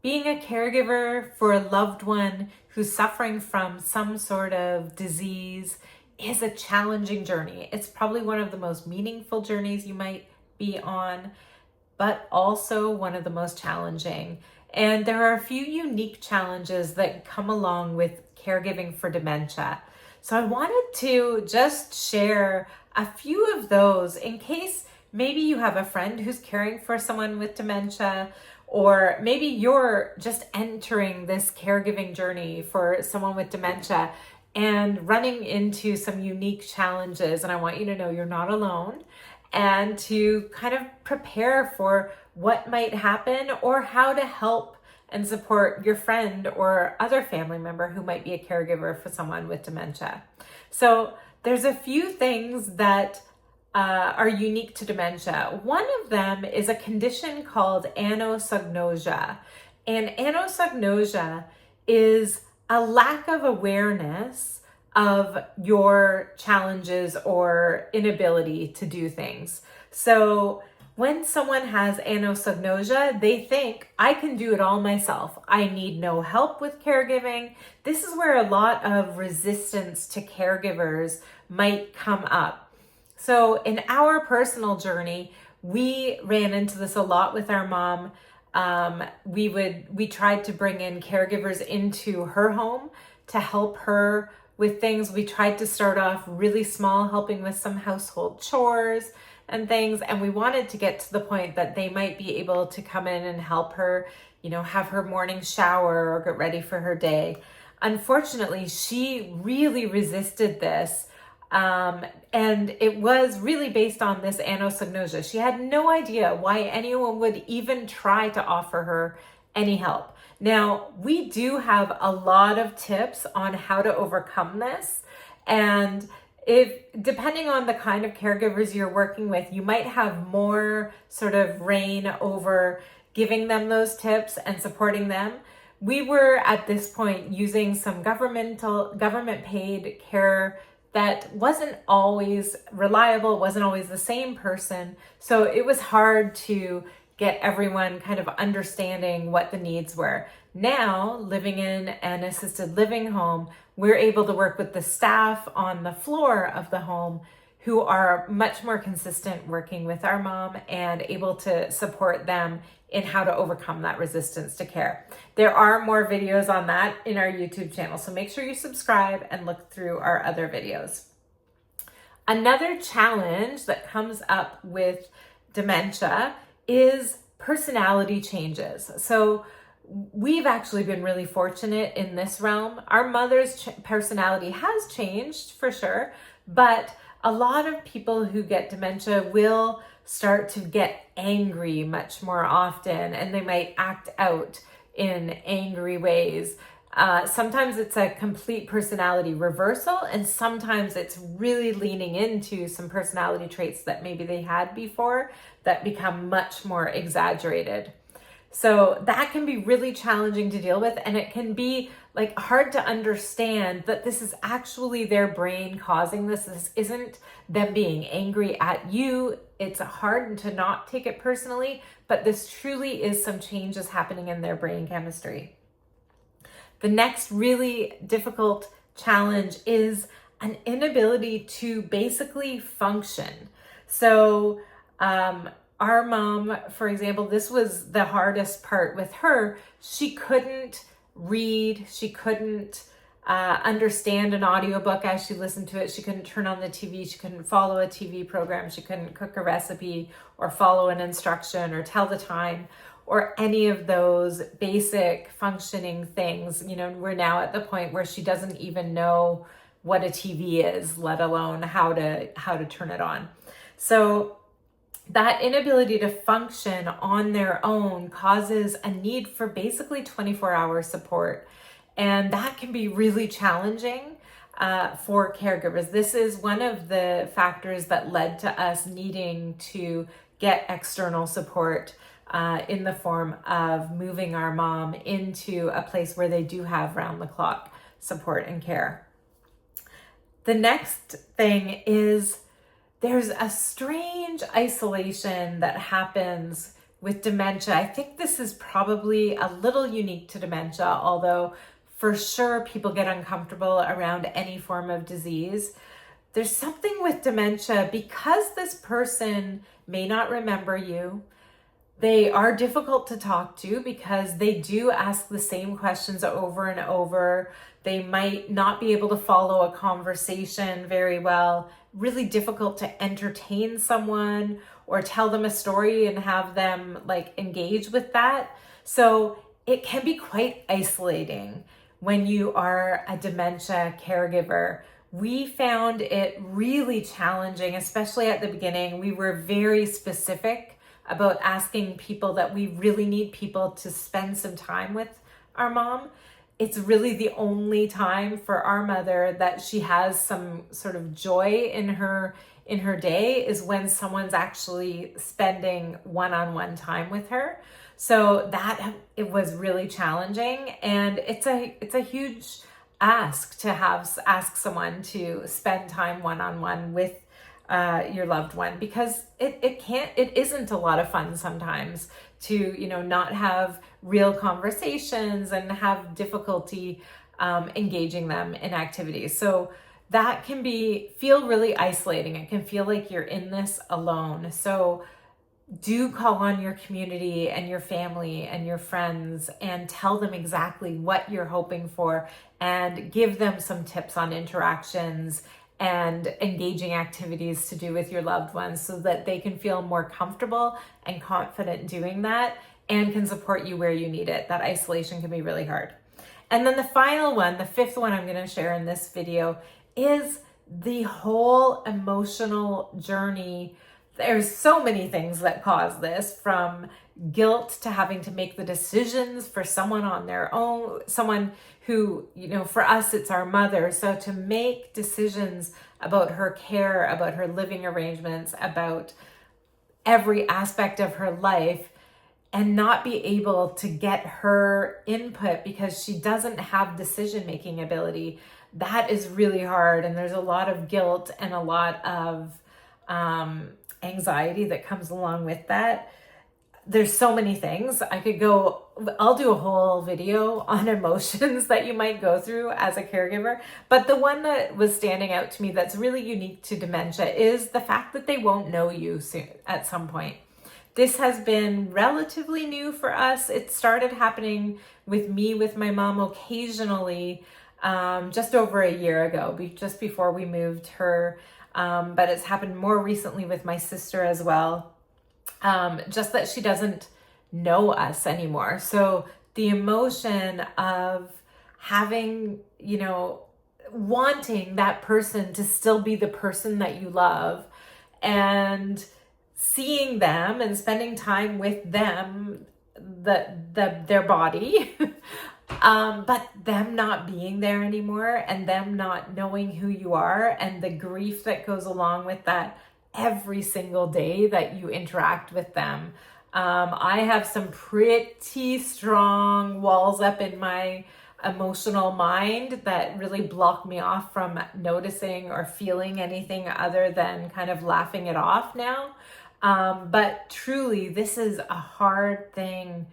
being a caregiver for a loved one who's suffering from some sort of disease is a challenging journey. It's probably one of the most meaningful journeys you might be on, but also one of the most challenging. And there are a few unique challenges that come along with caregiving for dementia. So I wanted to just share a few of those in case maybe you have a friend who's caring for someone with dementia, or maybe you're just entering this caregiving journey for someone with dementia and running into some unique challenges. And I want you to know you're not alone, and to kind of prepare for what might happen or how to help and support your friend or other family member who might be a caregiver for someone with dementia. So there's a few things that are unique to dementia. One of them is a condition called anosognosia. And anosognosia is a lack of awareness of your challenges or inability to do things. So when someone has anosognosia, they think, I can do it all myself. I need no help with caregiving. This is where a lot of resistance to caregivers might come up. So in our personal journey, we ran into this a lot with our mom. We tried to bring in caregivers into her home to help her with things. We tried to start off really small, helping with some household chores and things. And we wanted to get to the point that they might be able to come in and help her, have her morning shower or get ready for her day. Unfortunately, she really resisted this. And it was really based on this anosognosia. She had no idea why anyone would even try to offer her any help. Now, we do have a lot of tips on how to overcome this. And depending on the kind of caregivers you're working with, you might have more sort of reign over giving them those tips and supporting them. We were at this point using some government paid care that wasn't always reliable, wasn't always the same person. So it was hard to get everyone kind of understanding what the needs were. Now, living in an assisted living home, we're able to work with the staff on the floor of the home who are much more consistent working with our mom and able to support them in how to overcome that resistance to care. There are more videos on that in our YouTube channel, so make sure you subscribe and look through our other videos. Another challenge that comes up with dementia is personality changes. So we've actually been really fortunate in this realm. Our mother's personality has changed for sure, but a lot of people who get dementia will start to get angry much more often, and they might act out in angry ways. Sometimes it's a complete personality reversal, and sometimes it's really leaning into some personality traits that maybe they had before that become much more exaggerated. So that can be really challenging to deal with, and it can be hard to understand that this is actually their brain causing this. This isn't them being angry at you. It's hard to not take it personally, but this truly is some changes happening in their brain chemistry. The next really difficult challenge is an inability to basically function. So our mom, for example, this was the hardest part with her. She couldn't read. She couldn't understand an audiobook as she listened to it. She couldn't turn on the TV. She couldn't follow a TV program. She couldn't cook a recipe or follow an instruction or tell the time or any of those basic functioning things. We're now at the point where she doesn't even know what a TV is, let alone how to turn it on. So that inability to function on their own causes a need for basically 24-hour support. And that can be really challenging for caregivers. This is one of the factors that led to us needing to get external support in the form of moving our mom into a place where they do have round-the-clock support and care. The next thing is there's a strange isolation that happens with dementia, I think this is probably a little unique to dementia, although for sure people get uncomfortable around any form of disease. There's something with dementia because this person may not remember you. They are difficult to talk to because they do ask the same questions over and over. They might not be able to follow a conversation very well. Really difficult to entertain someone or tell them a story and have them like engage with that. So it can be quite isolating when you are a dementia caregiver. We found it really challenging, especially at the beginning. We were very specific about asking people that we really need people to spend some time with our mom. It's really the only time for our mother that she has some sort of joy in her day is when someone's actually spending one-on-one time with her. So it was really challenging, and it's a huge ask to ask someone to spend time one-on-one with your loved one, because it isn't a lot of fun sometimes to, not have real conversations and have difficulty engaging them in activities. So that can feel really isolating. It can feel like you're in this alone. So do call on your community and your family and your friends and tell them exactly what you're hoping for and give them some tips on interactions and engaging activities to do with your loved ones so that they can feel more comfortable and confident doing that and can support you where you need it. That isolation can be really hard. And then the final one, the fifth one I'm going to share in this video, is the whole emotional journey. There's so many things that cause this, from guilt to having to make the decisions for someone on their own, someone who, for us, it's our mother. So to make decisions about her care, about her living arrangements, about every aspect of her life, and not be able to get her input because she doesn't have decision-making ability, that is really hard. And there's a lot of guilt and a lot of anxiety that comes along with that. There's so many things. I'll do a whole video on emotions that you might go through as a caregiver. But the one that was standing out to me that's really unique to dementia is the fact that they won't know you soon at some point. This has been relatively new for us. It started happening with me, with my mom occasionally, just over a year ago, just before we moved her. But it's happened more recently with my sister as well. Just that she doesn't know us anymore. So the emotion of having, wanting that person to still be the person that you love, and seeing them and spending time with them, their body, but them not being there anymore and them not knowing who you are, and the grief that goes along with that every single day that you interact with them. I have some pretty strong walls up in my emotional mind that really block me off from noticing or feeling anything other than kind of laughing it off now. But truly, this is a hard thing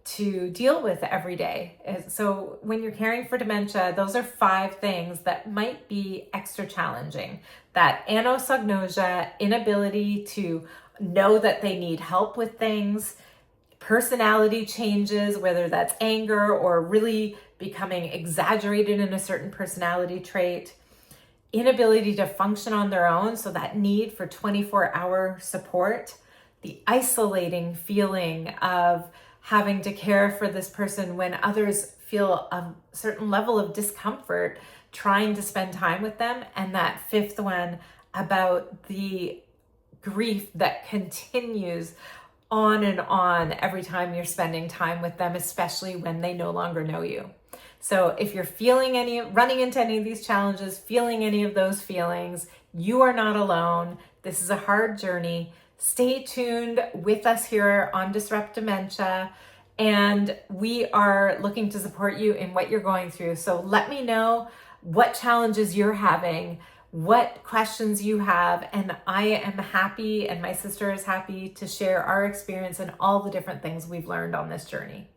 to deal with every day. So when you're caring for dementia, those are 5 things that might be extra challenging. That anosognosia, inability to know that they need help with things, personality changes, whether that's anger or really becoming exaggerated in a certain personality trait, inability to function on their own, so that need for 24-hour support, the isolating feeling of having to care for this person when others feel a certain level of discomfort trying to spend time with them, and that 5th one about the grief that continues on and on every time you're spending time with them, especially when they no longer know you. So if you're running into any of these challenges, feeling any of those feelings, you are not alone. This is a hard journey. Stay tuned with us here on Disrupt Dementia, and we are looking to support you in what you're going through. So let me know what challenges you're having, what questions you have, and I am happy, and my sister is happy to share our experience and all the different things we've learned on this journey.